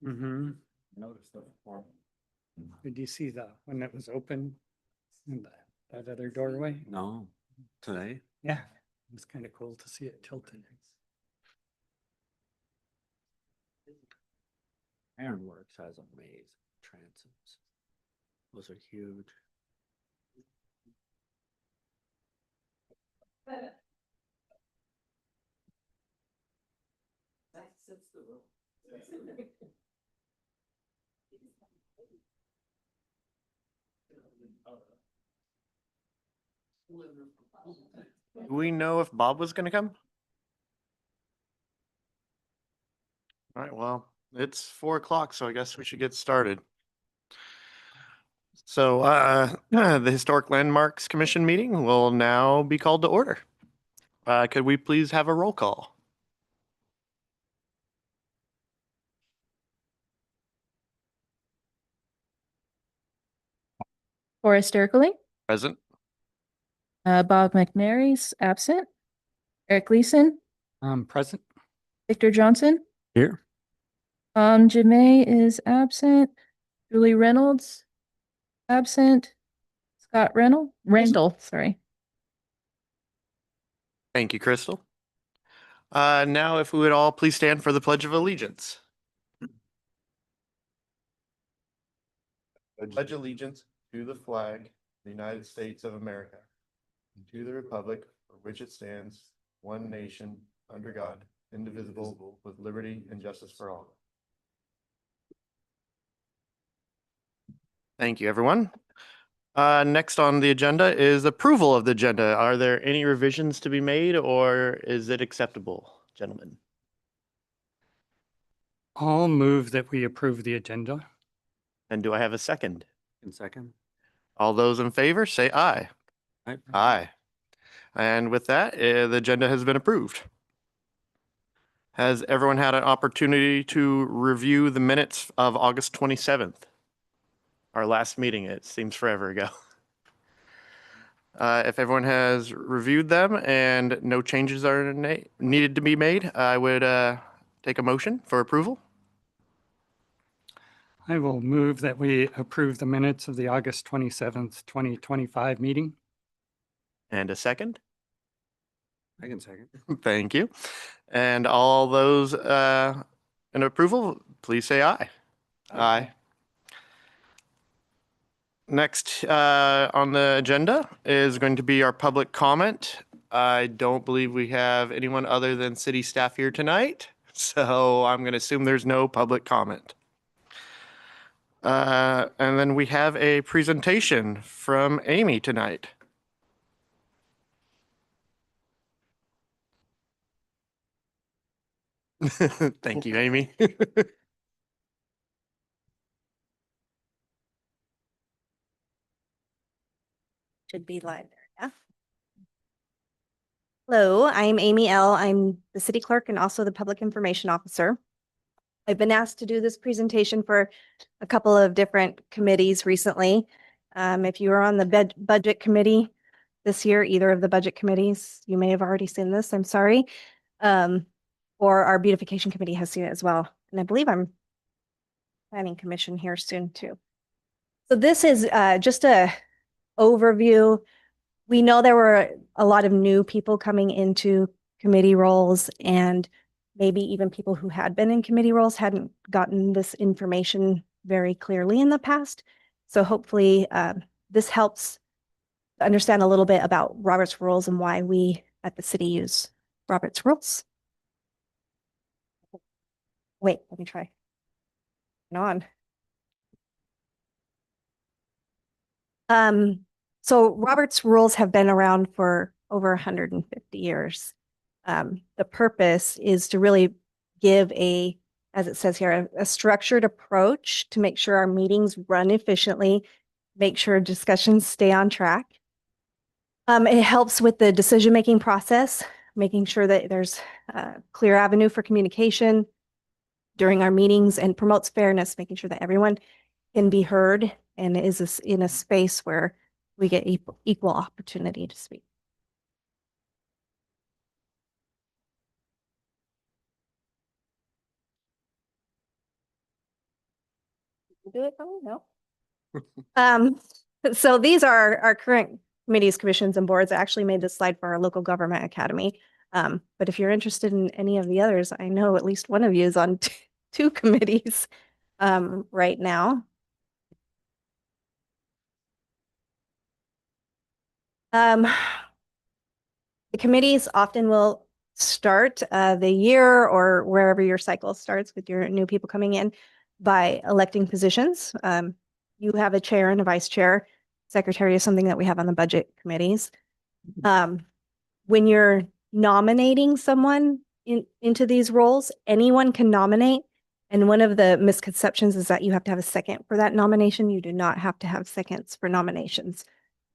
Mm-hmm. Notice the form. Did you see when it was open in that other doorway? No, today. Yeah, it was kind of cool to see it tilted. Ironworks has a maze of transoms. Those are huge. Do we know if Bob was gonna come? All right, well, it's 4 o'clock, so I guess we should get started. So, the Historic Landmarks Commission meeting will now be called to order. Could we please have a roll call? Forrest Ercole, Present? Bob McNary's absent. Eric Leeson, Present. Victor Johnson, Here. Jemay is absent. Julie Reynolds, absent. Scott Randall, sorry. Thank you, Crystal. Now if we would all please stand for the Pledge of Allegiance. I pledge allegiance to the flag of the United States of America, and to the republic for which it stands, one nation, under God, indivisible, with liberty and justice for all. Thank you, everyone. Next on the agenda is approval of the agenda. Are there any revisions to be made, or is it acceptable, gentlemen? I'll move that we approve the agenda. And do I have a second? In second. All those in favor, say aye. Aye. Aye. And with that, the agenda has been approved. Has everyone had an opportunity to review the minutes of August 27th? Our last meeting, it seems forever ago. If everyone has reviewed them and no changes are needed to be made, I would take a motion for approval. I will move that we approve the minutes of the August 27th, 2025 meeting. And a second. I can second. Thank you. And all those in approval, please say aye. Aye. Next on the agenda is going to be our public comment. I don't believe we have anyone other than city staff here tonight, so I'm going to assume there's no public comment. And then we have a presentation from Amy tonight. Thank you, Amy. Should be live there, yeah. Hello, I'm Amy L. I'm the city clerk and also the public information officer. I've been asked to do this presentation for a couple of different committees recently. If you were on the budget committee this year, either of the budget committees, you may have already seen this, I'm sorry. Or our beautification committee has seen it as well. And I believe I'm planning commission here soon too. So this is just a overview. We know there were a lot of new people coming into committee roles, and maybe even people who had been in committee roles hadn't gotten this information very clearly in the past. So hopefully this helps understand a little bit about Robert's rules and why we at the city use Robert's rules. Wait, let me try. On. So Robert's rules have been around for over 150 years. The purpose is to really give a, as it says here, a structured approach to make sure our meetings run efficiently, make sure discussions stay on track. It helps with the decision-making process, making sure that there's a clear avenue for communication during our meetings, and promotes fairness, making sure that everyone can be heard and is in a space where we get equal opportunity to speak. Do it? Oh, no. So these are our current committees, commissions, and boards. I actually made this slide for our local government academy. But if you're interested in any of the others, I know at least one of you is on two committees right now. The committees often will start the year or wherever your cycle starts with your new people coming in by electing positions. You have a chair and a vice chair. Secretary is something that we have on the budget committees. When you're nominating someone into these roles, anyone can nominate. And one of the misconceptions is that you have to have a second for that nomination. You do not have to have seconds for nominations.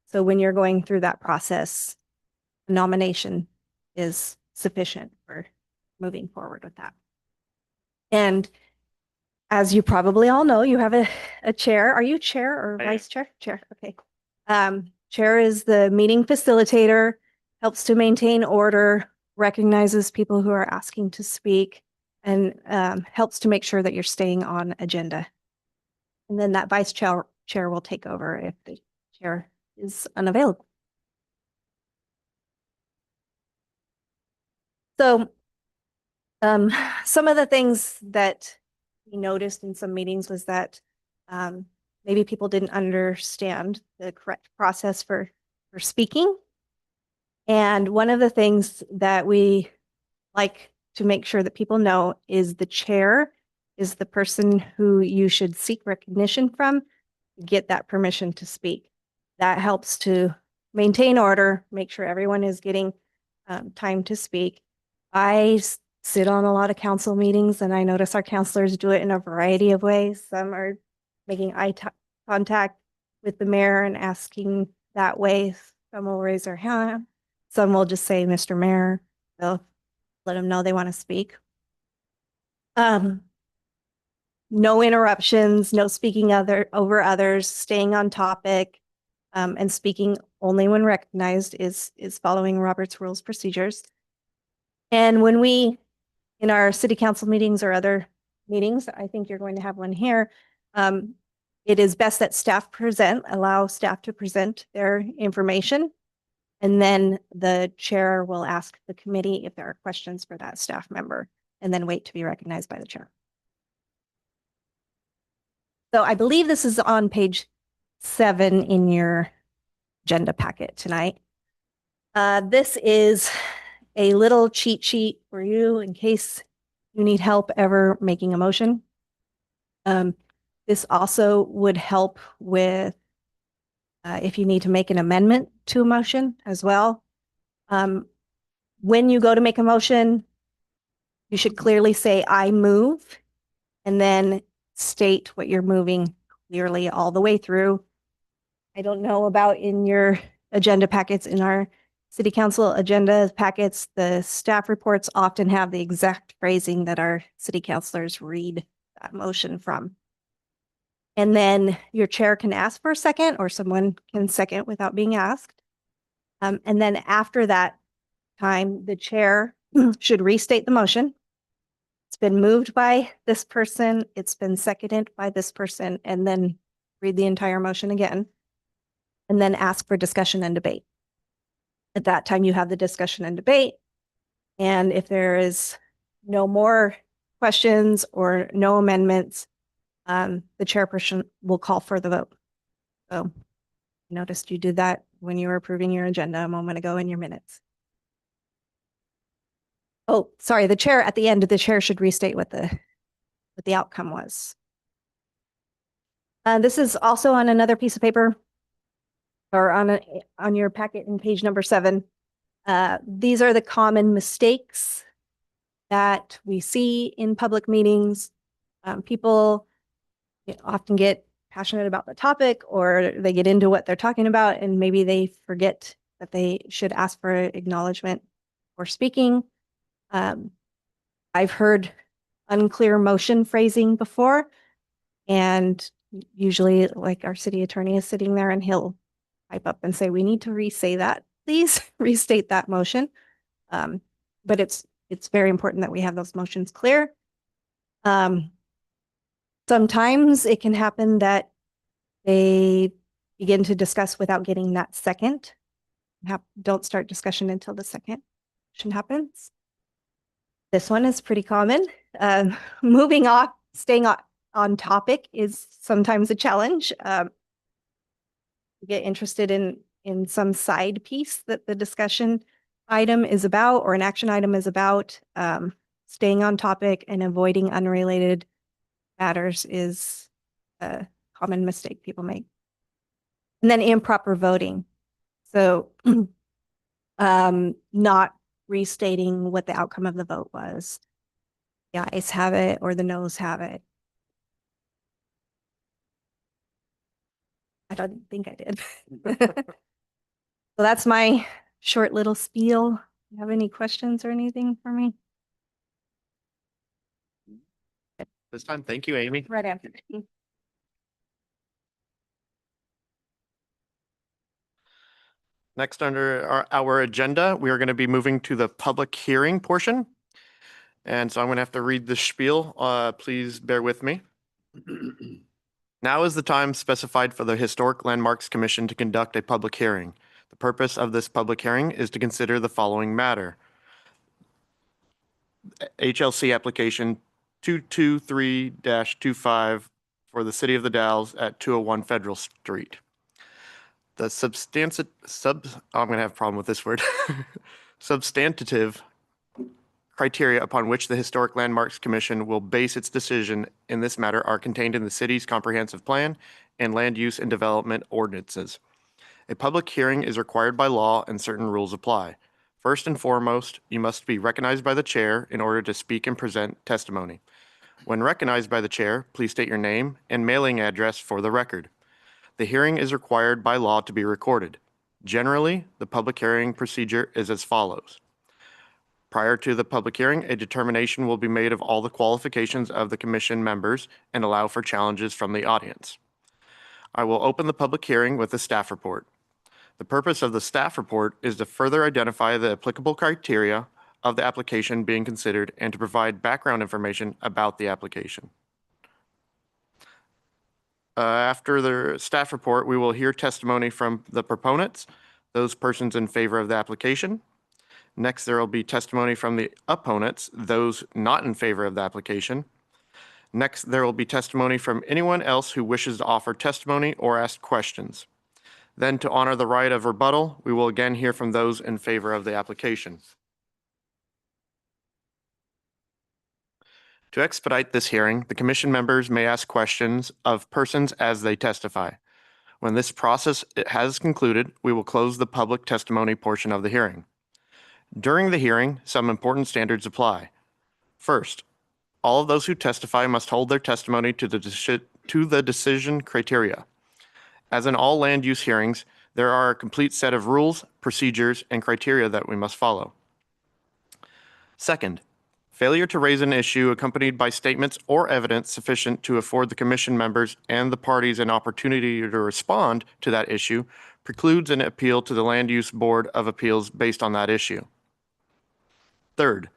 So when you're going through that process, a nomination is sufficient for moving forward with that. And as you probably all know, you have a chair. Are you chair or I am. vice chair? Chair, okay. Chair is the meeting facilitator, helps to maintain order, recognizes people who are asking to speak, and helps to make sure that you're staying on agenda. And then that vice chair will take over if the chair is unavailable. So some of the things that we noticed in some meetings was that maybe people didn't understand the correct process for speaking. And one of the things that we like to make sure that people know is the chair is the person who you should seek recognition from to get that permission to speak. That helps to maintain order, make sure everyone is getting time to speak. I sit on a lot of council meetings and I notice our counselors do it in a variety of ways. Some are making eye contact with the mayor and asking that way. Some will raise their hand. Some will just say, Mr. Mayor. They'll let them know they want to speak. No interruptions, no speaking over others, staying on topic, and speaking only when recognized is following Robert's Rules procedures. And when we, in our city council meetings or other meetings, I think you're going to have one here, it is best that staff allow staff to present their information. And then the chair will ask the committee if there are questions for that staff member and then wait to be recognized by the chair. So I believe this is on page 7 in your agenda packet tonight. This is a little cheat sheet for you in case you need help ever making a motion. This also would help with if you need to make an amendment to a motion as well. When you go to make a motion, you should clearly say, I move, and then state what you're moving clearly all the way through. I don't know about in your agenda packets, in our city council agenda packets, the staff reports often have the exact phrasing that our city councilors read that motion from. And then your chair can ask for a second, or someone can second without being asked. And then after that time, the chair should restate the motion. It's been moved by this person, it's been seconded by this person, and then read the entire motion again. And then ask for discussion and debate. At that time, you have the discussion and debate. And if there is no more questions or no amendments, the chairperson will call for the vote. So Noticed you did that when you were approving your agenda a moment ago in your minutes. Oh, sorry, the chair at the end, the chair should restate what the outcome was. This is also on another piece of paper or on your packet in page number 7. These are the common mistakes that we see in public meetings. People often get passionate about the topic, or they get into what they're talking about, and maybe they forget that they should ask for acknowledgement for speaking. I've heard unclear motion phrasing before, and usually like our city attorney is sitting there and he'll pipe up and say, we need to re-say that, please restate that motion. But it's very important that we have those motions clear. Sometimes it can happen that they begin to discuss without getting that second. Don't start discussion until the second motion happens. This one is pretty common. Moving off, staying on topic is sometimes a challenge. Get interested in some side piece that the discussion item is about or an action item is about. Staying on topic and avoiding unrelated matters is a common mistake people make. And then improper voting. So not restating what the outcome of the vote was. The ayes have it or the noes have it. I don't think I did. So that's my short little spiel. You have any questions or anything for me? This time, thank you, Amy. Right after. Next, under our agenda, we are going to be moving to the public hearing portion. And so I'm going to have to read the spiel. Please bear with me. Now is the time specified for the Historic Landmarks Commission to conduct a public hearing. The purpose of this public hearing is to consider the following matter. HLC application 223-25 for the City of the Dalles at 201 Federal Street. The I'm going to have a problem with this word. Substantive criteria upon which the Historic Landmarks Commission will base its decision in this matter are contained in the city's comprehensive plan and land use and development ordinances. A public hearing is required by law and certain rules apply. First and foremost, you must be recognized by the chair in order to speak and present testimony. When recognized by the chair, please state your name and mailing address for the record. The hearing is required by law to be recorded. Generally, the public hearing procedure is as follows. Prior to the public hearing, a determination will be made of all the qualifications of the commission members and allow for challenges from the audience. I will open the public hearing with a staff report. The purpose of the staff report is to further identify the applicable criteria of the application being considered and to provide background information about the application. After the staff report, we will hear testimony from the proponents, those persons in favor of the application. Next, there will be testimony from the opponents, those not in favor of the application. Next, there will be testimony from anyone else who wishes to offer testimony or ask questions. Then, to honor the right of rebuttal, we will again hear from those in favor of the application. To expedite this hearing, the commission members may ask questions of persons as they testify. When this process has concluded, we will close the public testimony portion of the hearing. During the hearing, some important standards apply. First, all of those who testify must hold their testimony to the decision criteria. As in all land use hearings, there are a complete set of rules, procedures, and criteria that we must follow. Second, failure to raise an issue accompanied by statements or evidence sufficient to afford the commission members and the parties an opportunity to respond to that issue precludes an appeal to the Land Use Board of Appeals based on that issue. Third,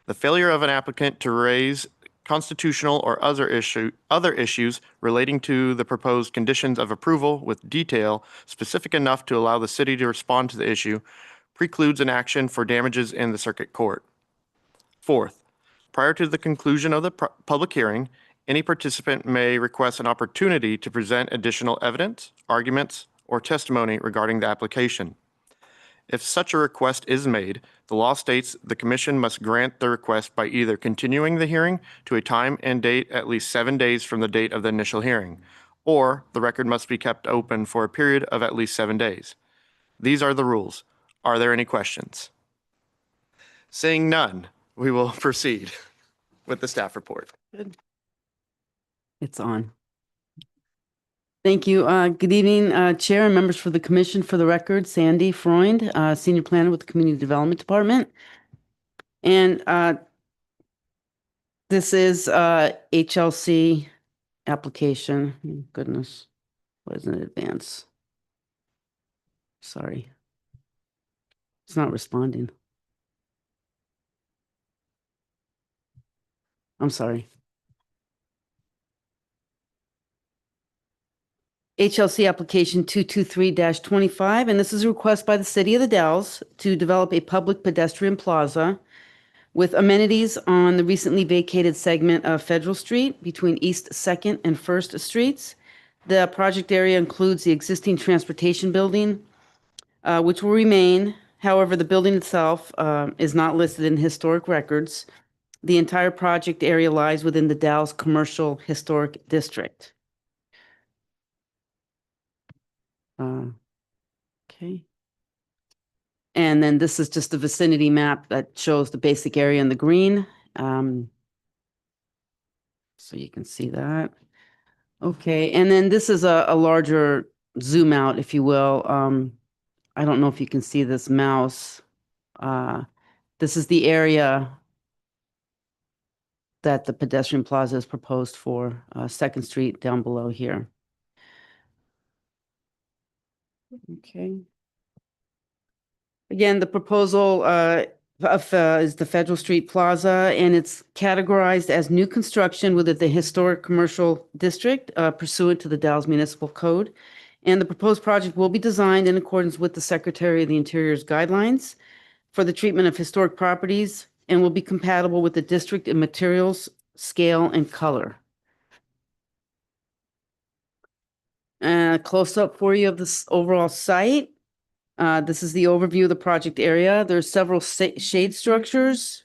the failure of an applicant to raise constitutional or other issues relating to the proposed conditions of approval with detail specific enough to allow the city to respond to the issue precludes an action for damages in the circuit court. Fourth, prior to the conclusion of the public hearing, any participant may request an opportunity to present additional evidence, arguments, or testimony regarding the application. If such a request is made, the law states the commission must grant the request by either continuing the hearing to a time and date at least 7 days from the date of the initial hearing, or the record must be kept open for a period of at least 7 days. These are the rules. Are there any questions? Seeing none, we will proceed with the staff report. It's on. Thank you. Good evening, Chair and members for the Commission. For the record, Sandy Freund, Senior Planner with the Community Development Department. And this is HLC application. Goodness, what is in advance? Sorry. It's not responding. I'm sorry. HLC application 223-25, and this is a request by the City of the Dalles to develop a public pedestrian plaza with amenities on the recently vacated segment of Federal Street between East 2nd and 1st Streets. The project area includes the existing transportation building, which will remain. However, the building itself is not listed in historic records. The entire project area lies within the Dalles Commercial Historic District. Okay. And then this is just a vicinity map that shows the basic area in the green. So you can see that. Okay, and then this is a larger zoom out, if you will. I don't know if you can see this mouse. This is the area that the pedestrian plaza is proposed for, 2nd Street down below here. Okay. Again, the proposal is the Federal Street Plaza, and it's categorized as new construction within the Historic Commercial District pursuant to the Dalles Municipal Code. And the proposed project will be designed in accordance with the Secretary of the Interior's guidelines for the treatment of historic properties and will be compatible with the district in materials, scale, and color. Close up for you of this overall site. This is the overview of the project area. There's several shade structures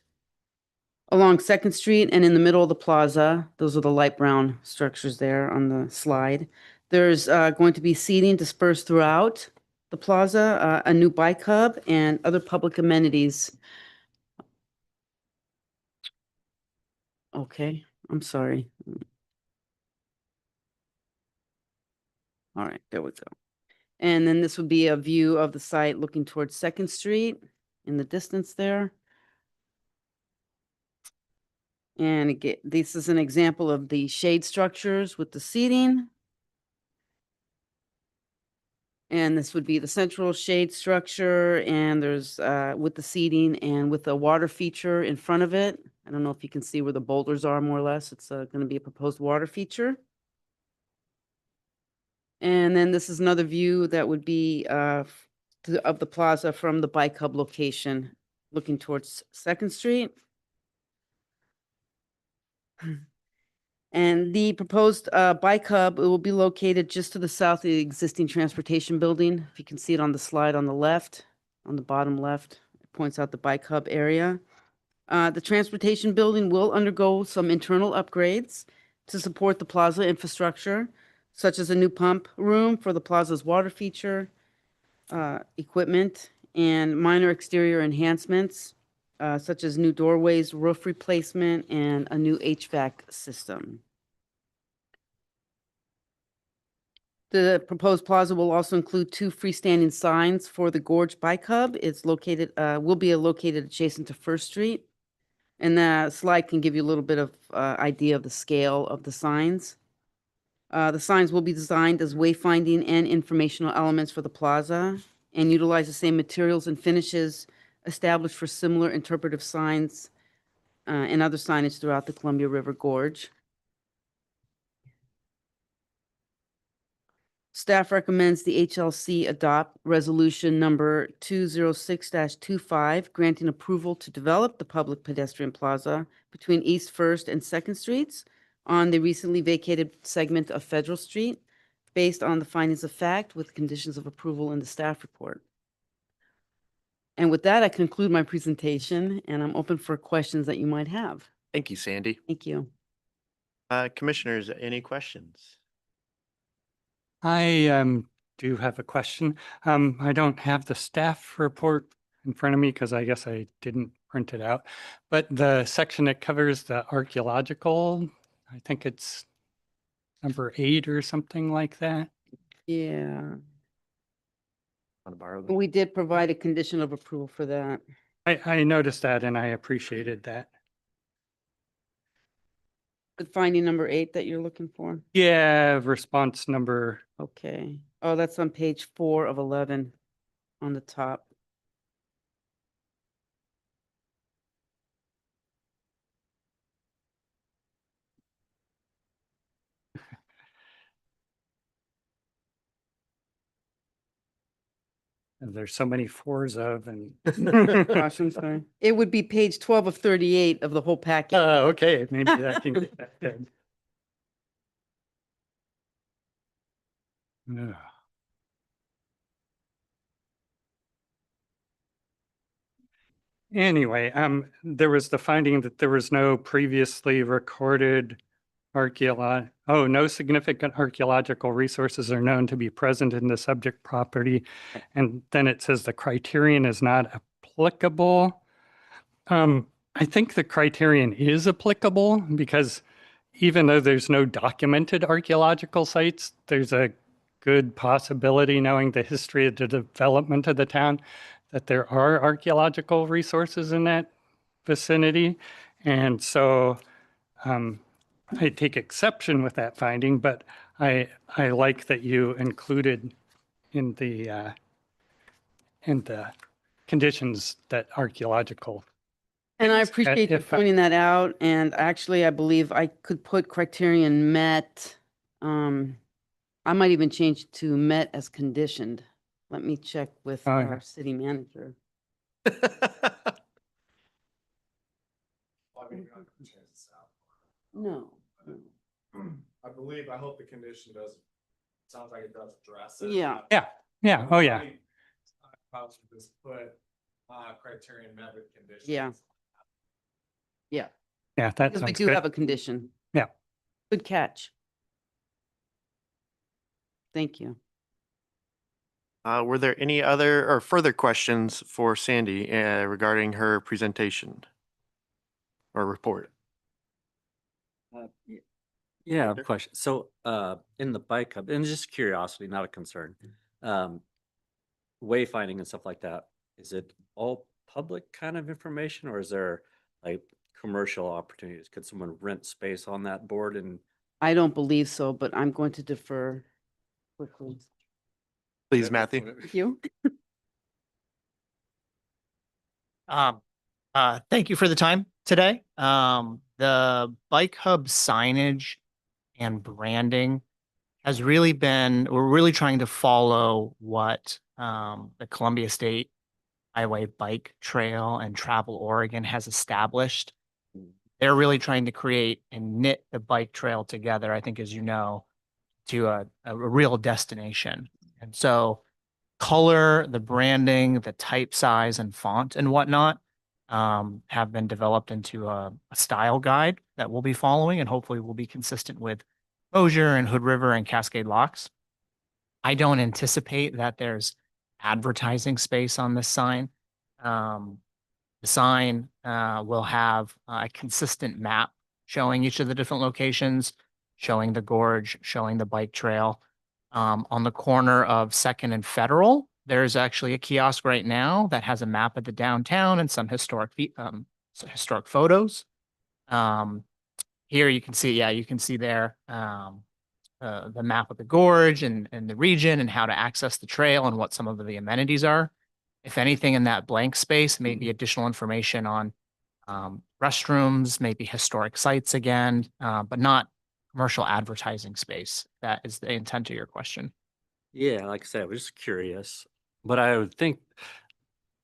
along 2nd Street and in the middle of the plaza. Those are the light brown structures there on the slide. There's going to be seating dispersed throughout the plaza, a new bike hub, and other public amenities. Okay, I'm sorry. All right, there we go. And then this would be a view of the site looking towards 2nd Street in the distance there. And again, this is an example of the shade structures with the seating. And this would be the central shade structure, and there's with the seating and with the water feature in front of it. I don't know if you can see where the boulders are more or less. It's going to be a proposed water feature. And then this is another view that would be of the plaza from the bike hub location, looking towards 2nd Street. And the proposed bike hub, it will be located just to the south of the existing transportation building. If you can see it on the slide on the left, on the bottom left, it points out the bike hub area. The transportation building will undergo some internal upgrades to support the plaza infrastructure, such as a new pump room for the plaza's water feature, equipment, and minor exterior enhancements, such as new doorways, roof replacement, and a new HVAC system. The proposed plaza will also include 2 freestanding signs for the Gorge Bike Hub. It's located, will be located adjacent to 1st Street. And the slide can give you a little bit of idea of the scale of the signs. The signs will be designed as wayfinding and informational elements for the plaza and utilize the same materials and finishes established for similar interpretive signs and other signage throughout the Columbia River Gorge. Staff recommends the HLC adopt resolution number 206-25, granting approval to develop the public pedestrian plaza between East 1st and 2nd Streets on the recently vacated segment of Federal Street based on the findings of fact with conditions of approval in the staff report. And with that, I conclude my presentation and I'm open for questions that you might have. Thank you, Sandy. Thank you. Commissioners, any questions? I do have a question. I don't have the staff report in front of me because I guess I didn't print it out. But the section that covers the archaeological, I think it's number 8 or something like that. Yeah, Want to borrow that? we did provide a condition of approval for that. I noticed that and I appreciated that. The finding number 8 that you're looking for? Yeah, response number, Okay. Oh, that's on page 4 of 11 on the top. there's so many 4s of and. Gosh, I'm sorry. It would be page 12 of 38 of the whole packet. Okay, maybe that can get that done. Ugh. Anyway, there was the finding that there was no previously recorded no significant archaeological resources are known to be present in the subject property. And then it says the criterion is not applicable. I think the criterion is applicable because even though there's no documented archaeological sites, there's a good possibility, knowing the history of the development of the town, that there are archaeological resources in that vicinity. And so I take exception with that finding, but I like that you included in the conditions that archaeological. And I Yes, appreciate you if I- pointing that out. And actually, I believe I could put criterion met. I might even change it to met as conditioned. Let me check with Oh, yeah. our city manager. No. I believe, I hope the condition does, sounds like it does address it. Yeah. Yeah, oh yeah. Probably just put, criterion met with conditions. Yeah. Yeah, Yeah, that because we sounds do good. have a condition. Yeah. Good catch. Thank you. Were there any other or further questions for Sandy regarding her presentation or report? Yeah, I have a question. So, in the bike hub, and just curiosity, not a concern. Wayfinding and stuff like that, is it all public kind of information or is there like commercial opportunities? Could someone rent space on that board and? I don't believe so, but I'm going to defer quickly. Please, Matthew. Thank you. Thank you for the time today. The Bike Hub signage and branding has really been, we're really trying to follow what the Columbia State Highway Bike Trail and Travel Oregon has established. They're really trying to create and knit the bike trail together, I think, as you know, to a real destination. And so color, the branding, the type size and font and whatnot have been developed into a style guide that we'll be following and hopefully will be consistent with Mosier and Hood River and Cascade Locks. I don't anticipate that there's advertising space on this sign. The sign will have a consistent map showing each of the different locations, showing the gorge, showing the bike trail. On the corner of Second and Federal, there's actually a kiosk right now that has a map of the downtown and some historic photos. Here you can see, you can see there the map of the gorge and the region and how to access the trail and what some of the amenities are. If anything in that blank space, maybe additional information on restrooms, maybe historic sites again, but not commercial advertising space. That is the intent of your question. Yeah, like I said, I was just curious, but I would think,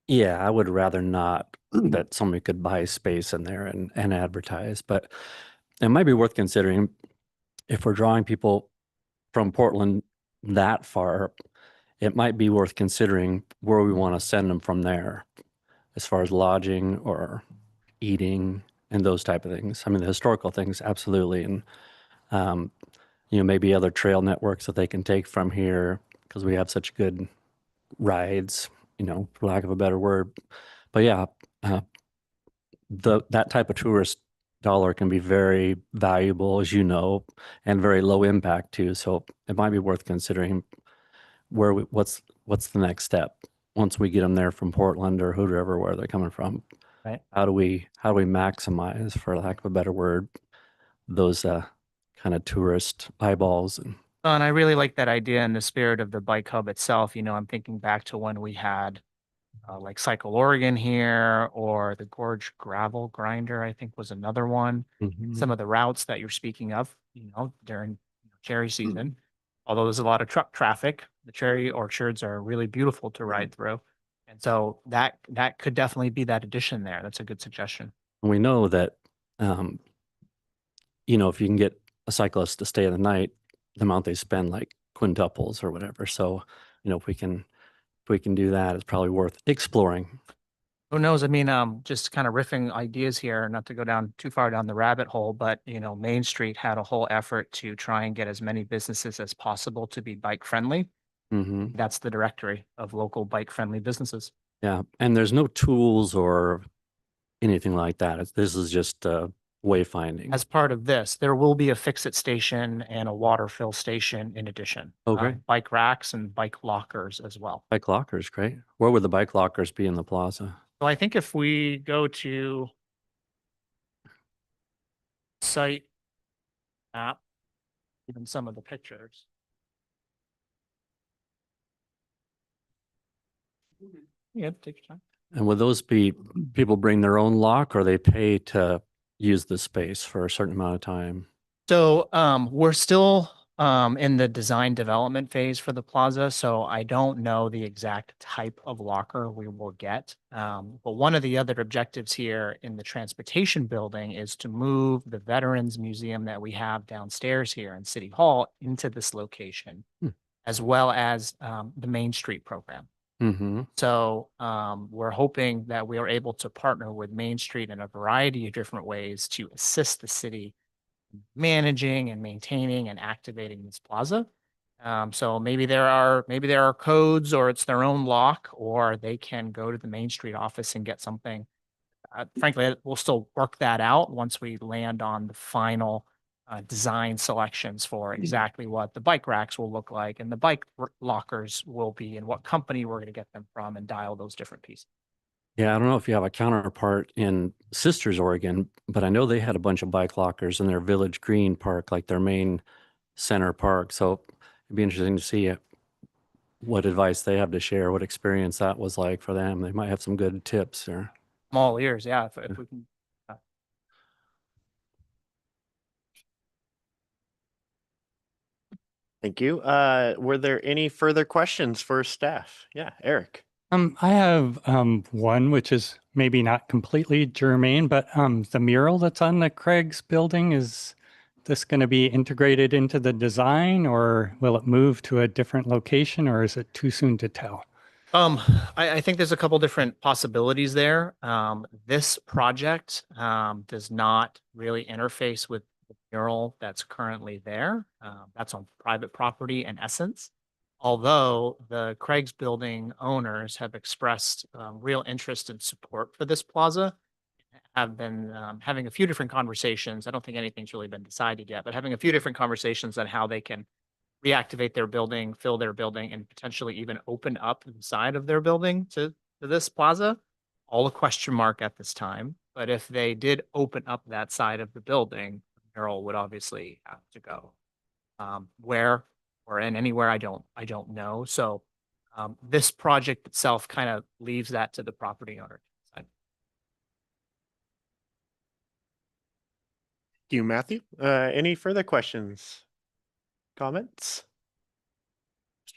yeah, I would rather not that somebody could buy space in there and advertise, but it might be worth considering if we're drawing people from Portland that far, it might be worth considering where we want to send them from there, as far as lodging or eating and those type of things. I mean, the historical things, absolutely. And, maybe other trail networks that they can take from here because we have such good rides, for lack of a better word. But yeah, that type of tourist dollar can be very valuable, as you know, and very low impact too. So it might be worth considering what's the next step once we get them there from Portland or whoever, where they're coming from. Right. How do we maximize, for lack of a better word, those kind of tourist eyeballs? And And I really like that idea in the spirit of the bike hub itself. I'm thinking back to when we had like Cycle Oregon here, or the Gorge Gravel Grinder, I think was another one. Some of the routes that you're speaking of, during cherry season, although there's a lot of truck traffic, the cherry orchards are really beautiful to ride through. And so that could definitely be that addition there. That's a good suggestion. we know that, if you can get a cyclist to stay the night, the amount they spend like quintuples or whatever. So, if we can do that, it's probably worth exploring. Who knows? I mean, just kind of riffing ideas here, not to go down too far down the rabbit hole, but Main Street had a whole effort to try and get as many businesses as possible to be bike friendly. Hmm. That's the directory of local bike friendly businesses. Yeah. And there's no tools or anything like that. This is just wayfinding. As part of this, there will be a fix-it station and a water fill station in addition. Okay. Bike racks and bike lockers as well. Bike lockers, great. Where would the bike lockers be in the plaza? So I think if we go to site map, even some of the pictures. Yeah, take your time. And would those be people bring their own lock, or they pay to use the space for a certain amount of time? So we're still in the design development phase for the plaza, so I don't know the exact type of locker we will get. But one of the other objectives here in the transportation building is to move the Veterans Museum that we have downstairs here in City Hall into this location, as well as the Main Street program. Mm-hmm. So we're hoping that we are able to partner with Main Street in a variety of different ways to assist the city managing and maintaining and activating this plaza. So maybe there are codes, or it's their own lock, or they can go to the Main Street office and get something. Frankly, we'll still work that out once we land on the final design selections for exactly what the bike racks will look like and the bike lockers will be and what company we're going to get them from, and dial those different pieces. Yeah, I don't know if you have a counterpart in Sisters, Oregon, but I know they had a bunch of bike lockers in their Village Green Park, like their main center park. So it'd be interesting to see what advice they have to share, what experience that was like for them. They might have some good tips. Or I'm all ears, yeah. If we can. Thank you. Were there any further questions for staff? Yeah, Eric. I have one which is maybe not completely germane, but the mural that's on the Craig's building, is this going to be integrated into the design, or will it move to a different location, or is it too soon to tell? I think there's a couple different possibilities there. This project does not really interface with the mural that's currently there. That's on private property in essence. Although the Craig's building owners have expressed real interest and support for this plaza, have been having a few different conversations. I don't think anything's really been decided yet, but having a few different conversations on how they can reactivate their building, fill their building, and potentially even open up the side of their building to this plaza. All a question mark at this time. But if they did open up that side of the building, the mural would obviously have to go. Where or in anywhere, I don't know. So this project itself kind of leaves that to the property owner. Thank you, Matthew. Any further questions? Comments?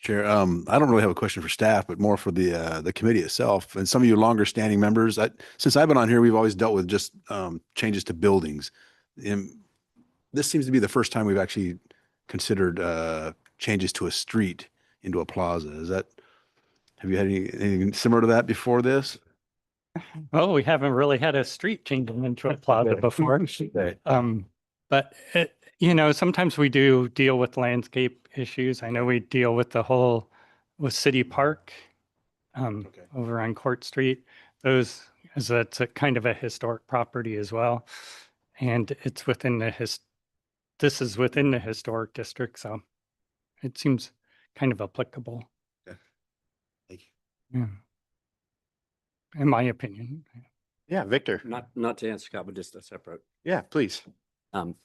Chair, I don't really have a question for staff, but more for the committee itself. And some of you longer standing members, since I've been on here, we've always dealt with just changes to buildings. And this seems to be the first time we've actually considered changes to a street into a plaza. Have you had anything similar to that before this? Oh, we haven't really had a street changing into a plaza before. But sometimes we do deal with landscape issues. I know we deal with with City Park, Okay. over on Court Street. As that's a kind of a historic property as well. And it's within this is within the historic district, so it seems kind of applicable. Thank you. Yeah. In my opinion. Yeah, Victor. Not to answer, Scott, but just a separate. Yeah, please.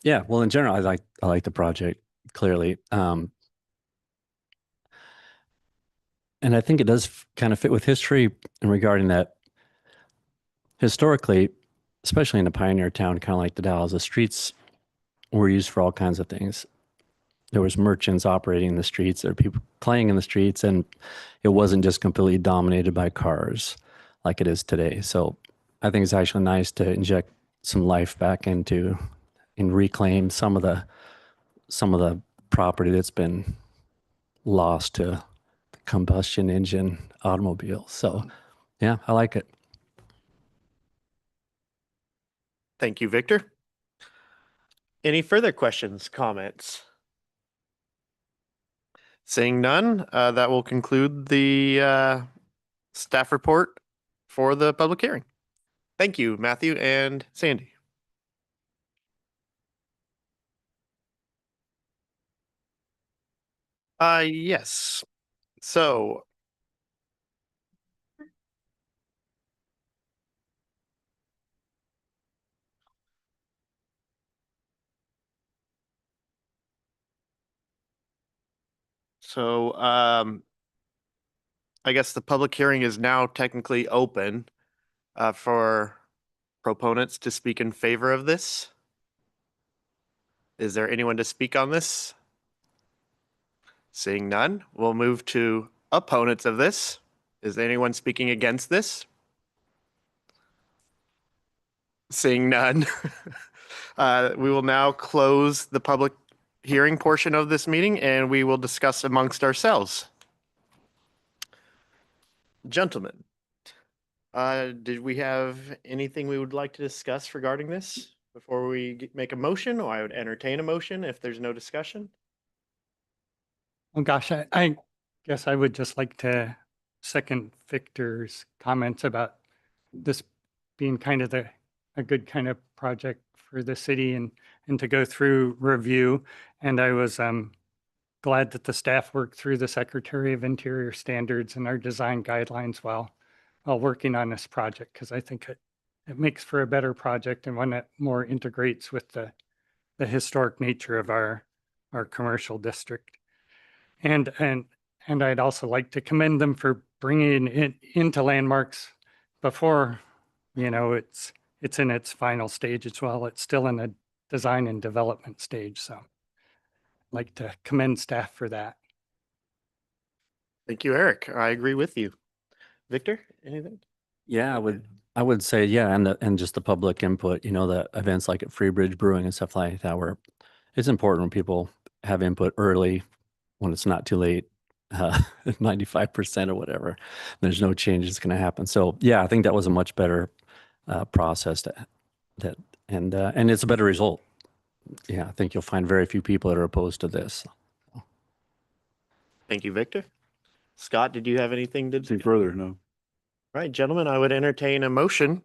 Yeah, well, in general, I like the project clearly. And I think it does kind of fit with history in regarding that historically, especially in a pioneer town, kind of like the Dalles, the streets were used for all kinds of things. There was merchants operating in the streets, there were people playing in the streets, and it wasn't just completely dominated by cars like it is today. So I think it's actually nice to inject some life back into and reclaim some of the property that's been lost to the combustion engine automobiles. So yeah, I like it. Thank you, Victor. Any further questions, comments? Seeing none, that will conclude the staff report for the public hearing. Thank you, Matthew and Sandy. Yes. So I guess the public hearing is now technically open for proponents to speak in favor of this. Is there anyone to speak on this? Seeing none, we'll move to opponents of this. Is there anyone speaking against this? Seeing none, we will now close the public hearing portion of this meeting and we will discuss amongst ourselves. Gentlemen, did we have anything we would like to discuss regarding this before we make a motion, or I would entertain a motion if there's no discussion? Oh gosh, I guess I would just like to second Victor's comments about this being kind of a good kind of project for the city and to go through review. And I was glad that the staff worked through the Secretary of Interior standards and our design guidelines while working on this project, because I think it makes for a better project and one that more integrates with the historic nature of our commercial district. And I'd also like to commend them for bringing it into landmarks before, it's in its final stage as well. It's still in a design and development stage. So I'd like to commend staff for that. Thank you, Eric. I agree with you. Victor, anything? Yeah, I would say, yeah, and just the public input, the events like at Freebridge Brewing and stuff like that, where it's important when people have input early, when it's not too late, 95% or whatever, there's no change that's going to happen. So yeah, I think that was a much better process and it's a better result. Yeah, I think you'll find very few people that are opposed to this. Thank you, Victor. Scott, did you have anything to See further? No. Right, gentlemen, I would entertain a motion.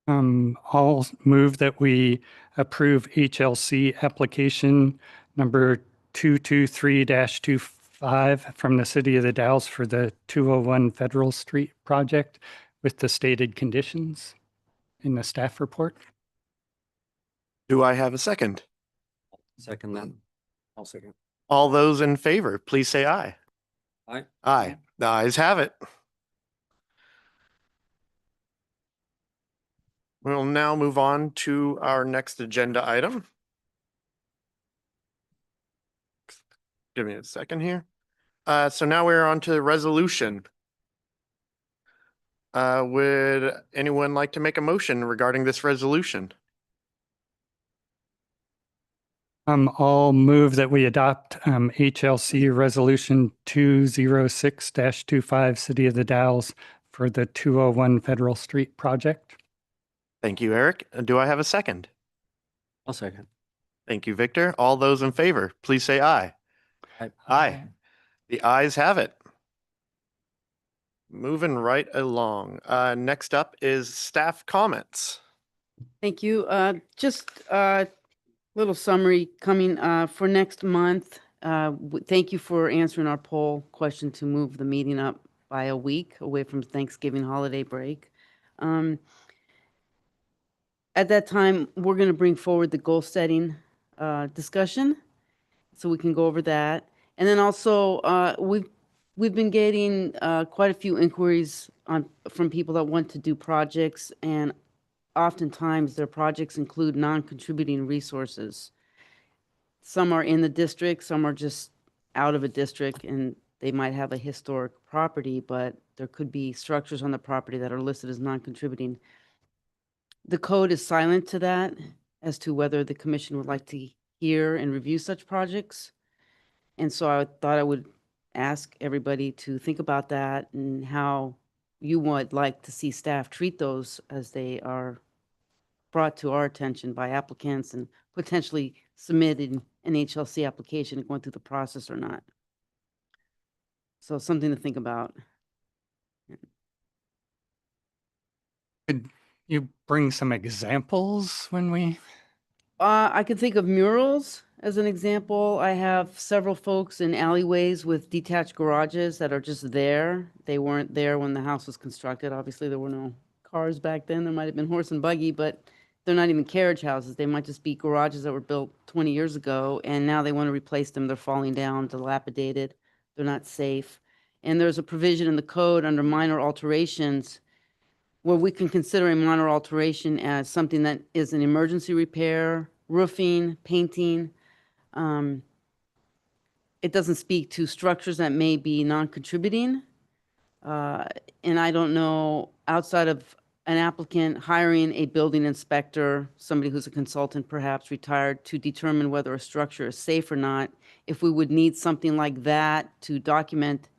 I'll move that we approve HLC application number 223-25 from the City of the Dalles for the 201 Federal Street project with the stated conditions in the staff report. Do I have a second? Second then. I'll second. All those in favor, please say aye. Aye. Aye. The ayes have it. We'll now move on to our next agenda item. Give me a second here. So now we're on to the resolution. Would anyone like to make a motion regarding this resolution? I'll move that we adopt HLC Resolution 206-25, City of the Dalles for the 201 Federal Street project. Thank you, Eric. Do I have a second? I'll second. Thank you, Victor. All those in favor, please say aye. Aye. The ayes have it. Moving right along. Next up is staff comments. Thank you. Just a little summary coming for next month. Thank you for answering our poll question to move the meeting up by a week away from Thanksgiving holiday break. At that time, we're going to bring forward the goal setting discussion, so we can go over that. And then also, we've been getting quite a few inquiries from people that want to do projects, and oftentimes their projects include non-contributing resources. Some are in the district, some are just out of a district, and they might have a historic property, but there could be structures on the property that are listed as non-contributing. The code is silent to that as to whether the commission would like to hear and review such projects. And so I thought I would ask everybody to think about that and how you would like to see staff treat those as they are brought to our attention by applicants and potentially submitted an HLC application and going through the process or not. So something to think about. Could you bring some examples when we? I could think of murals as an example. I have several folks in alleyways with detached garages that are just there. They weren't there when the house was constructed. Obviously, there were no cars back then. There might have been horse and buggy, but they're not even carriage houses. They might just be garages that were built 20 years ago, and now they want to replace them. They're falling down, dilapidated. They're not safe. And there's a provision in the code under minor alterations where we can consider a minor alteration as something that is an emergency repair, roofing, painting. It doesn't speak to structures that may be non-contributing. And I don't know, outside of an applicant hiring a building inspector, somebody who's a consultant, perhaps retired, to determine whether a structure is safe or not, if we would need something like that to document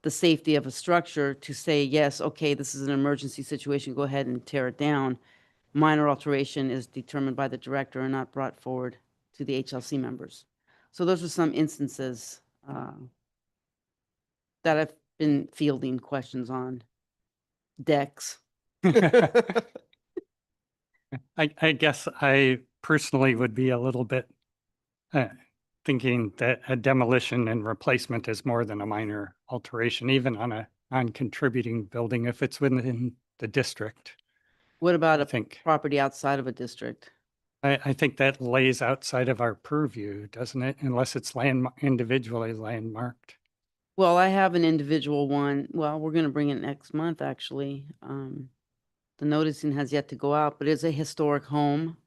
the safety of a structure to say, yes, okay, this is an emergency situation, go ahead and tear it down. Minor alteration is determined by the director and not brought forward to the HLC members. So those are some instances that I've been fielding questions on. Decks. I guess I personally would be a little bit thinking that a demolition and replacement is more than a minor alteration, even on a non-contributing building if it's within the district. What about I a think property outside of a district? I think that lays outside of our purview, doesn't it? Unless it's individually landmarked. Well, I have an individual one. Well, we're going to bring it next month, actually. The noticing has yet to go out, but it's a historic home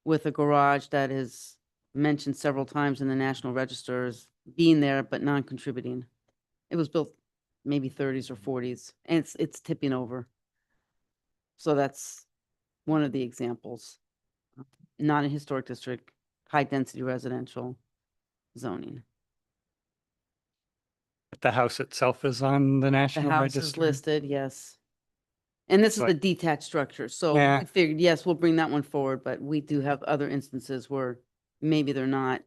with a garage that is mentioned several times in the National Register as being there, but non-contributing. It was built maybe 30s or 40s, and it's tipping over. So that's one of the examples. Not a historic district, high-density residential zoning. The house itself is on the The National house Register. is listed, yes. And this is So the detached structure, so Yeah. we figured, yes, we'll bring that one forward, but we do have other instances where maybe they're not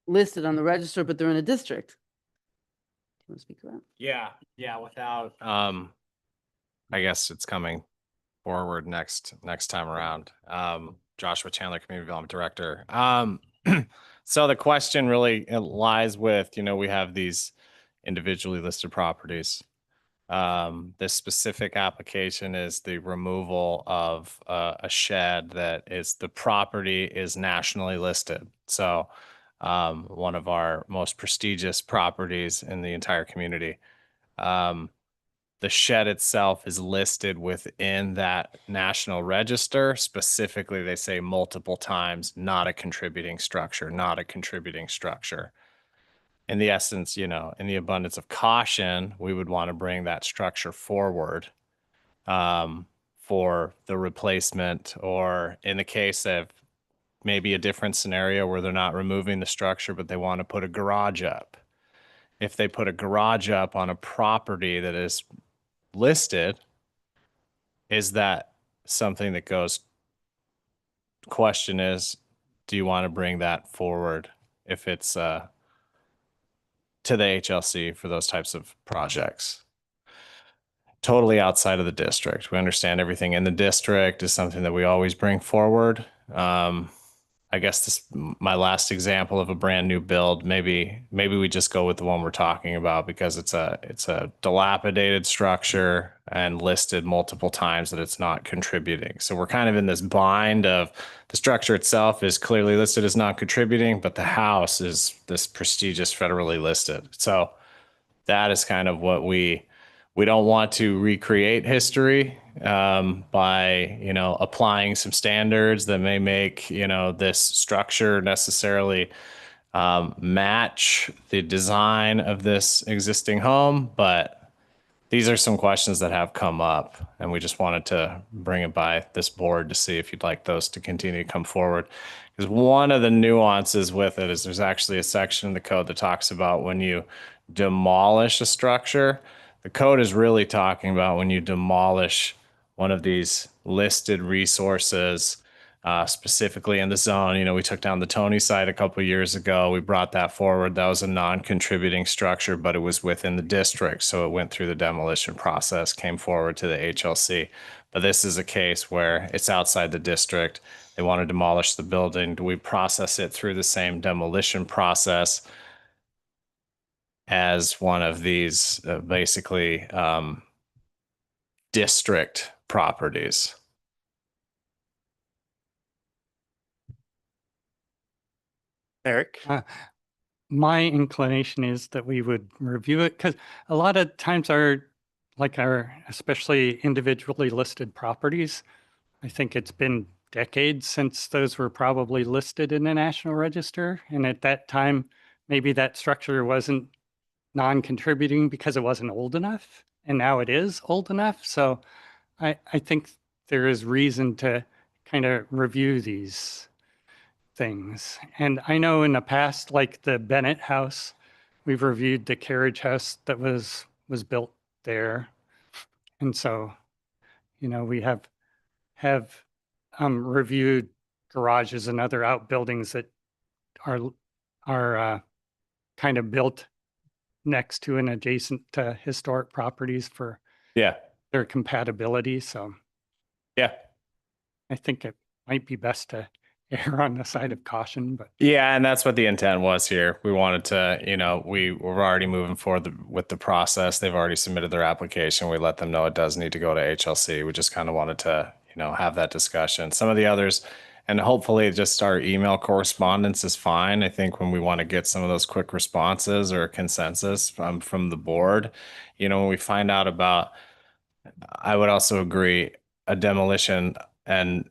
listed on the register, but they're in a district. Do you want to speak to that? Yeah, without, I guess it's coming forward next time around. Joshua Chandler, Community Development Director. So the question really lies with, we have these individually listed properties. This specific application is the removal of a shed that is, the property is nationally listed. So one of our most prestigious properties in the entire community. The shed itself is listed within that national register. Specifically, they say multiple times, not a contributing structure, not a contributing structure. In the essence, in the abundance of caution, we would want to bring that structure forward for the replacement, or in the case of maybe a different scenario where they're not removing the structure, but they want to put a garage up. If they put a garage up on a property that is listed, is that something that goes? Question is, do you want to bring that forward if it's to the HLC for those types of projects? Totally outside of the district. We understand everything in the district is something that we always bring forward. I guess this my last example of a brand new build. Maybe we just go with the one we're talking about because it's a dilapidated structure and listed multiple times that it's not contributing. So we're kind of in this bind of the structure itself is clearly listed as not contributing, but the house is this prestigious federally listed. So that is kind of what we don't want to recreate history by applying some standards that may make this structure necessarily match the design of this existing home. But these are some questions that have come up, and we just wanted to bring it by this board to see if you'd like those to continue to come forward. Because one of the nuances with it is there's actually a section in the code that talks about when you demolish a structure. The code is really talking about when you demolish one of these listed resources, specifically in the zone. We took down the Tony site a couple of years ago. We brought that forward. That was a non-contributing structure, but it was within the district. So it went through the demolition process, came forward to the HLC. But this is a case where it's outside the district. They want to demolish the building. Do we process it through the same demolition process as one of these basically district properties? Eric? My inclination is that we would review it because a lot of times our especially individually listed properties, I think it's been decades since those were probably listed in the National Register. And at that time, maybe that structure wasn't non-contributing because it wasn't old enough. And now it is old enough. So I think there is reason to kind of review these things. And I know in the past, like the Bennett House, we've reviewed the carriage house that was built there. And so, we have reviewed garages and other outbuildings that are kind of built next to and adjacent to historic properties for their compatibility. So yeah, I think it might be best to err on the side of caution, but yeah, and that's what the intent was here. We wanted to, we were already moving forward with the process. They've already submitted their application. We let them know it does need to go to HLC. We just kind of wanted to, have that discussion. Some of the others, and hopefully just our email correspondence is fine. I think when we want to get some of those quick responses or consensus from the board, when we find out about, I would also agree, a demolition and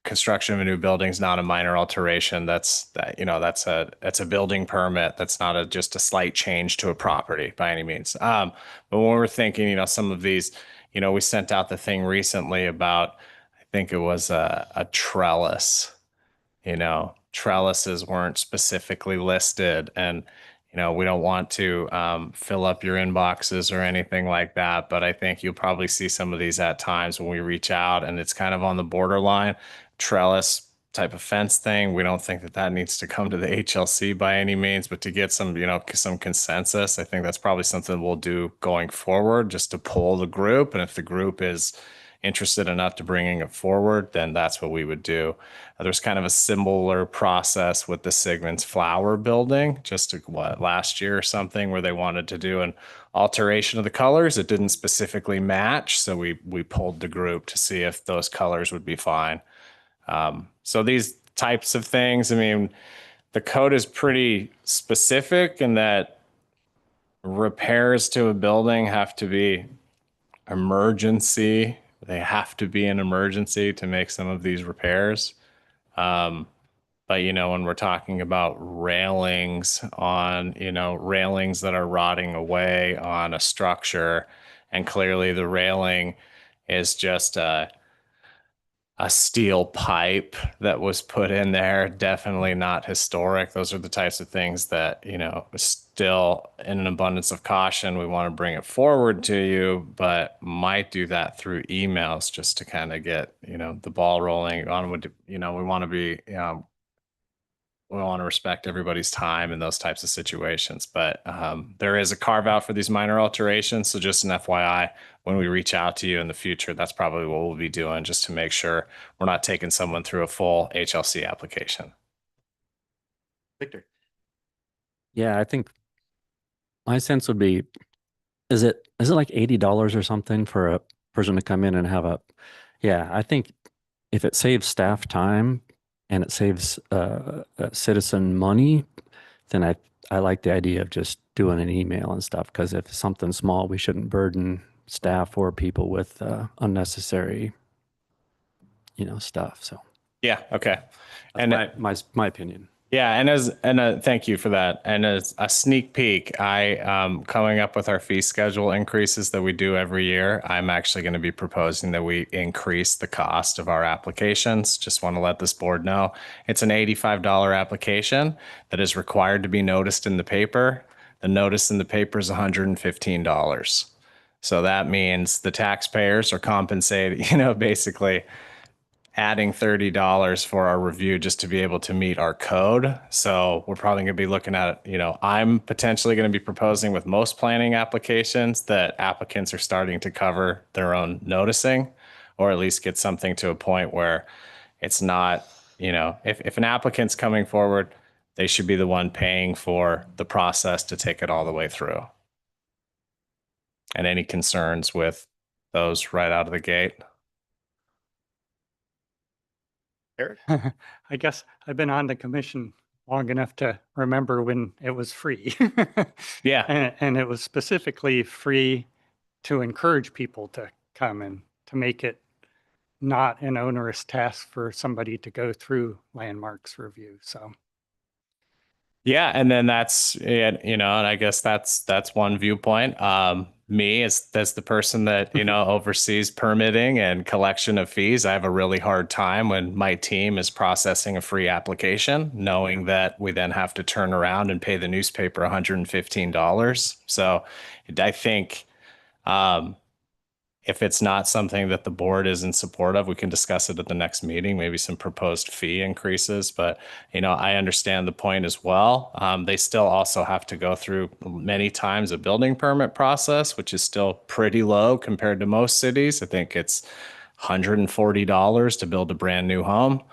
construction of a new building is not a minor alteration. That's a building permit. That's not just a slight change to a property by any means. But when we're thinking, some of these, we sent out the thing recently about, I think it was a trellis. Trellises weren't specifically listed, and we don't want to fill up your inboxes or anything like that. But I think you'll probably see some of these at times when we reach out, and it's kind of on the borderline trellis type of fence thing. We don't think that needs to come to the HLC by any means, but to get some, some consensus, I think that's probably something we'll do going forward, just to pull the group. And if the group is interested enough to bringing it forward, then that's what we would do. There's kind of a similar process with the Sigmund's Flower building, just last year or something, where they wanted to do an alteration of the colors. It didn't specifically match, so we pulled the group to see if those colors would be fine. So these types of things, the code is pretty specific in that repairs to a building have to be emergency. They have to be an emergency to make some of these repairs. But, when we're talking about railings on, railings that are rotting away on a structure, and clearly the railing is just a steel pipe that was put in there. Definitely not historic. Those are the types of things that, still in an abundance of caution, we want to bring it forward to you, but might do that through emails just to kind of get, the ball rolling on. We want to be, we want to respect everybody's time in those types of situations. But there is a carve out for these minor alterations. So just an FYI, when we reach out to you in the future, that's probably what we'll be doing just to make sure we're not taking someone through a full HLC application. Victor. Yeah, I think my sense would be, is it like $80 or something for a person to come in and have yeah, I think if it saves staff time and it saves a citizen money, then I like the idea of just doing an email and stuff, because if something small, we shouldn't burden staff or people with unnecessary, stuff. So Yeah. Okay. that's my opinion. Yeah, thank you for that. And as a sneak peek, I coming up with our fee schedule increases that we do every year. I'm actually going to be proposing that we increase the cost of our applications. Just want to let this board know it's an $85 application that is required to be noticed in the paper. The notice in the paper is $115. So that means the taxpayers are compensated, basically adding $30 for our review just to be able to meet our code. So we're probably going to be looking at, I'm potentially going to be proposing with most planning applications that applicants are starting to cover their own noticing, or at least get something to a point where it's not, if an applicant's coming forward, they should be the one paying for the process to take it all the way through. And any concerns with those right out of the gate? Eric. I guess I've been on the commission long enough to remember when it was free. Yeah. And it was specifically free to encourage people to come and to make it not an onerous task for somebody to go through landmarks review. So Yeah, and then that's it, and I guess that's one viewpoint. Me as the person that oversees permitting and collection of fees, I have a really hard time when my team is processing a free application, knowing that we then have to turn around and pay the newspaper $115. So I think if it's not something that the board is in support of, we can discuss it at the next meeting, maybe some proposed fee increases. But, I understand the point as well. They still also have to go through many times a building permit process, which is still pretty low compared to most cities. I think it's $140 to build a brand new home.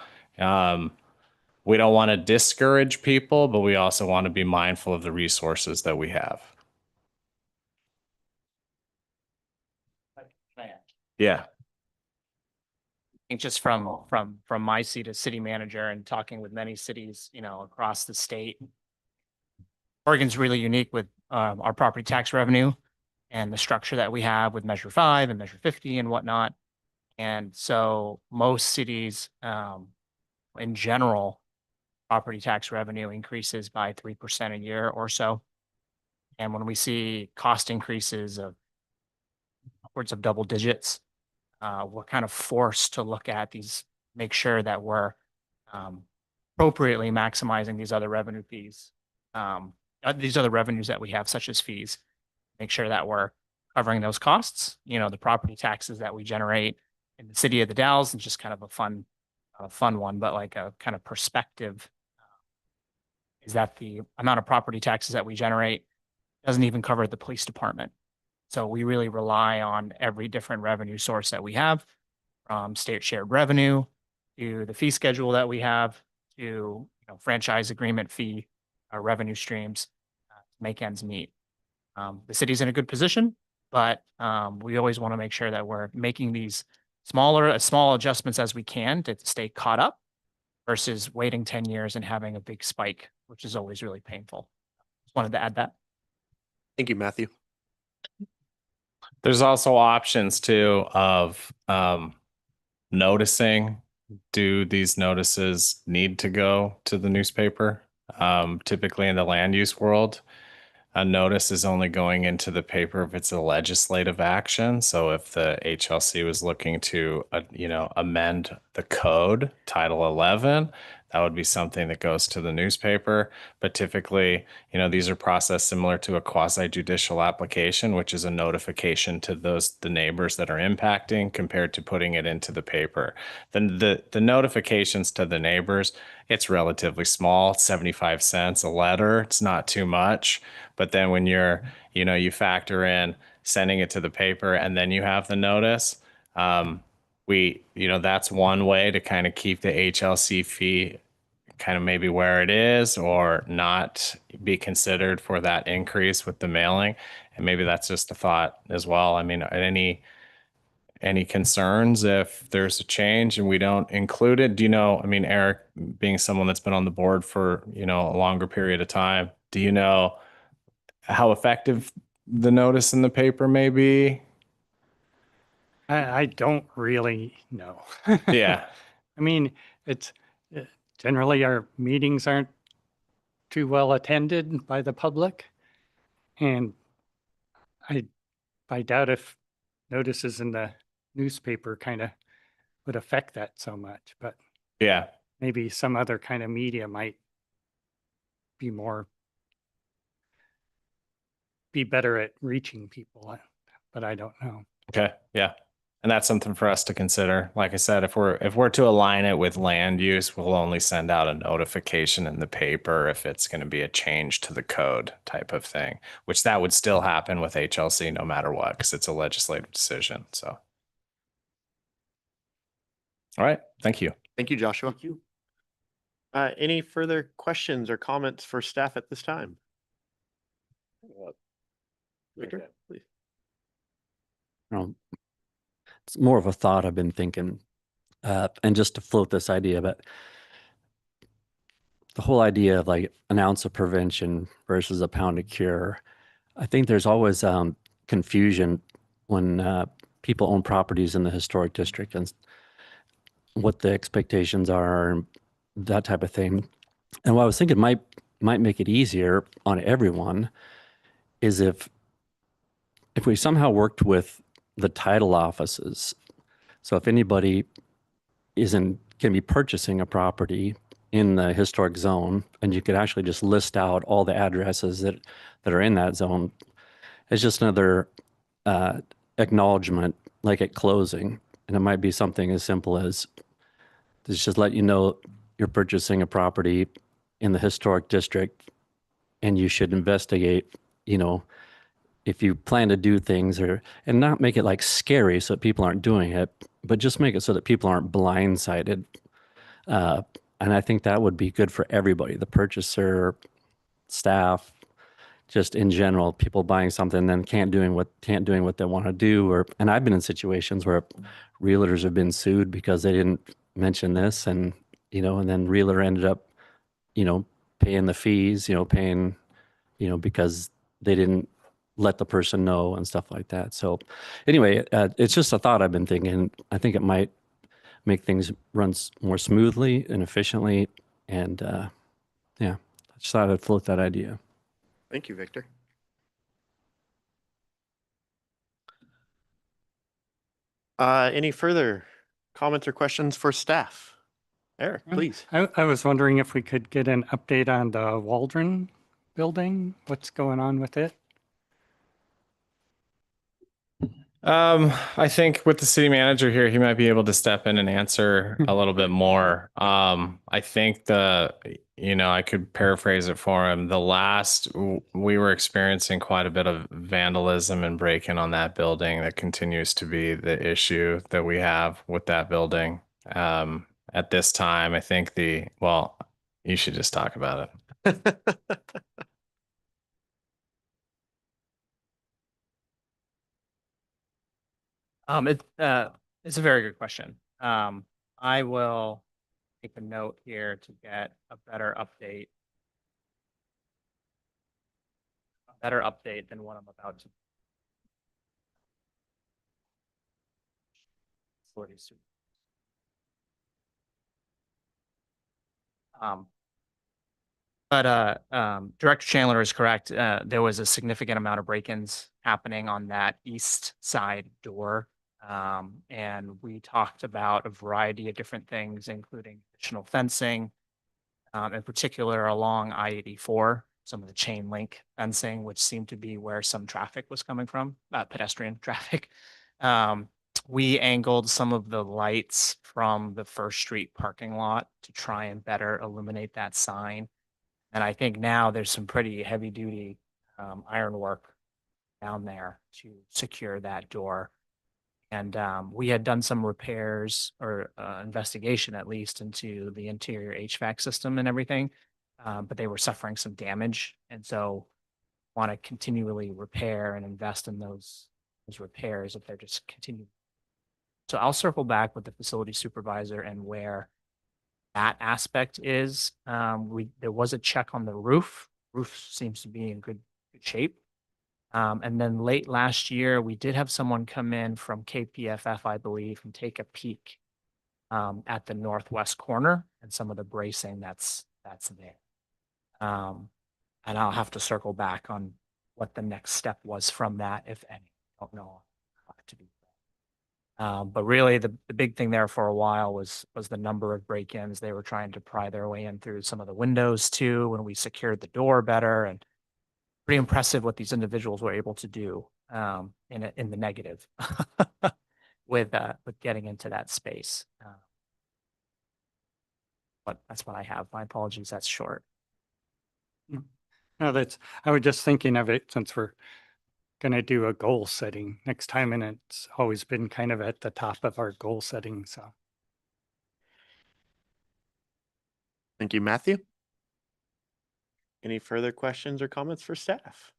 We don't want to discourage people, but we also want to be mindful of the resources that we have. Yeah. think just from my seat as city manager and talking with many cities, across the state, Oregon's really unique with our property tax revenue and the structure that we have with Measure 5 and Measure 50 and whatnot. And so most cities, in general, property tax revenue increases by 3% a year or so. And when we see cost increases of upwards of double digits, we're kind of forced to look at these, make sure that we're appropriately maximizing these other revenue fees, these other revenues that we have, such as fees, make sure that we're covering those costs, the property taxes that we generate in the city of the Dalles, and just kind of a fun one, but like a kind of perspective, is that the amount of property taxes that we generate doesn't even cover the police department. So we really rely on every different revenue source that we have, from state shared revenue to the fee schedule that we have to franchise agreement fee revenue streams to make ends meet. The city's in a good position, but we always want to make sure that we're making these small adjustments as we can to stay caught up versus waiting 10 years and having a big spike, which is always really painful. Just wanted to add that. Thank you, Matthew. There's also options too of noticing. Do these notices need to go to the newspaper? Typically in the land use world, a notice is only going into the paper if it's a legislative action. So if the HLC was looking to, amend the code, Title 11, that would be something that goes to the newspaper. But typically, these are processed similar to a quasi judicial application, which is a notification to the neighbors that are impacting compared to putting it into the paper. Then the notifications to the neighbors, it's relatively small, 75 cents a letter. It's not too much. But then when you factor in sending it to the paper and then you have the notice, that's one way to kind of keep the HLC fee kind of maybe where it is or not be considered for that increase with the mailing. And maybe that's just a thought as well. I mean, any concerns if there's a change and we don't include it? Do you know, I mean, Eric, being someone that's been on the board for, a longer period of time, do you know how effective the notice in the paper may be? I don't really know. Yeah. I mean, it's uh, generally our meetings aren't too well attended by the public. And I, I doubt if notices in the newspaper kind of would affect that so much, but Yeah. maybe some other kind of media might be better at reaching people, but I don't know. Okay. Yeah. And that's something for us to consider. Like I said, if we're to align it with land use, we'll only send out a notification in the paper if it's going to be a change to the code type of thing, which that would still happen with HLC no matter what, because it's a legislative decision. So. All right. Thank you. Thank you, Joshua. Thank you. Any further questions or comments for staff at this time? Victor, please. It's more of a thought I've been thinking, and just to float this idea, but the whole idea of like an ounce of prevention versus a pound of cure. I think there's always confusion when people own properties in the historic district and what the expectations are and that type of thing. And what I was thinking might make it easier on everyone is if we somehow worked with the title offices. So if anybody can be purchasing a property in the historic zone, and you could actually just list out all the addresses that are in that zone, it's just another acknowledgement, like at closing. And it might be something as simple as just let you know you're purchasing a property in the historic district, and you should investigate, if you plan to do things, and not make it like scary so that people aren't doing it, but just make it so that people aren't blindsided. And I think that would be good for everybody, the purchaser, staff, just in general, people buying something and then can't doing what they want to do. And I've been in situations where realtors have been sued because they didn't mention this, and then realtor ended up, paying the fees, because they didn't let the person know and stuff like that. So anyway, it's just a thought I've been thinking. I think it might make things run more smoothly and efficiently. And yeah, I just thought I'd float that idea. Thank you, Victor. Any further comments or questions for staff? Eric, please. I was wondering if we could get an update on the Waldron building. What's going on with it? I think with the city manager here, he might be able to step in and answer a little bit more. I think I could paraphrase it for him. We were experiencing quite a bit of vandalism and break-in on that building. That continues to be the issue that we have with that building. At this time, I think you should just talk about it. It's a very good question. I will take a note here to get a better update than what I'm about to. But Director Chandler is correct. There was a significant amount of break-ins happening on that east side door. And we talked about a variety of different things, including additional fencing, in particular along I-84, some of the chain link fencing, which seemed to be where some traffic was coming from, pedestrian traffic. We angled some of the lights from the First Street parking lot to try and better illuminate that sign. And I think now there's some pretty heavy duty ironwork down there to secure that door. And we had done some repairs or investigation at least into the interior HVAC system and everything, but they were suffering some damage. And so want to continually repair and invest in those repairs if they're just continuing. So I'll circle back with the facility supervisor and where that aspect is. There was a check on the roof. Roof seems to be in good shape. And then late last year, we did have someone come in from KPFF, I believe, and take a peek at the northwest corner and some of the bracing that's there. And I'll have to circle back on what the next step was from that, if any. I don't know. To be but really, the big thing there for a while was the number of break-ins. They were trying to pry their way in through some of the windows too, when we secured the door better, and pretty impressive what these individuals were able to do in the negative with getting into that space. But that's what I have. My apologies. That's short. No, I was just thinking of it since we're going to do a goal setting next time, and it's always been kind of at the top of our goal setting. So Thank you, Matthew. Any further questions or comments for staff?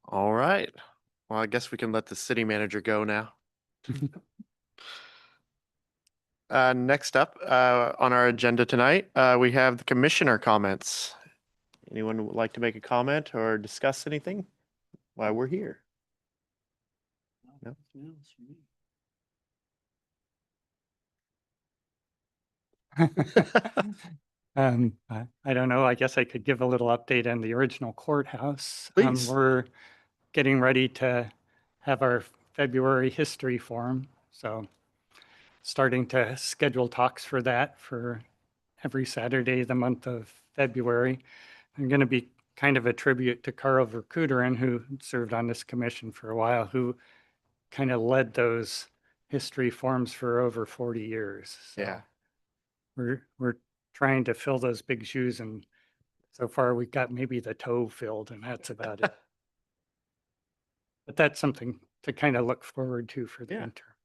All right. Well, I guess we can let the city manager go now. Next up on our agenda tonight, we have the commissioner comments. Anyone would like to make a comment or discuss anything while we're here? No? I don't know. I guess I could give a little update on the original courthouse. Please. We're getting ready to have our February history forum. So starting to schedule talks for that for every Saturday, the month of February. I'm going to be kind of a tribute to Carl Verkuderin, who served on this commission for a while, who kind of led those history forums for over 40 years. So Yeah. we're trying to fill those big shoes, and so far we've got maybe the toe filled, and that's about it. But that's something to kind of look forward to for the Yeah. winter.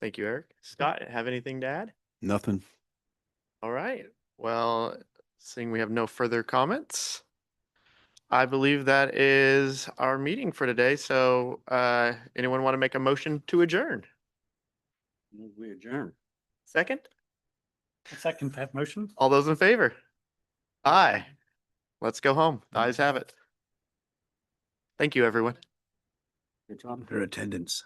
Thank you, Eric. Scott, have anything to add? Nothing. All right. Well, seeing we have no further comments, I believe that is our meeting for today. So anyone want to make a motion to adjourn? We adjourn. Second? I second that motion. All those in favor? Aye. Let's go home. The ayes have it. Thank you, everyone. Good job. Their attendance.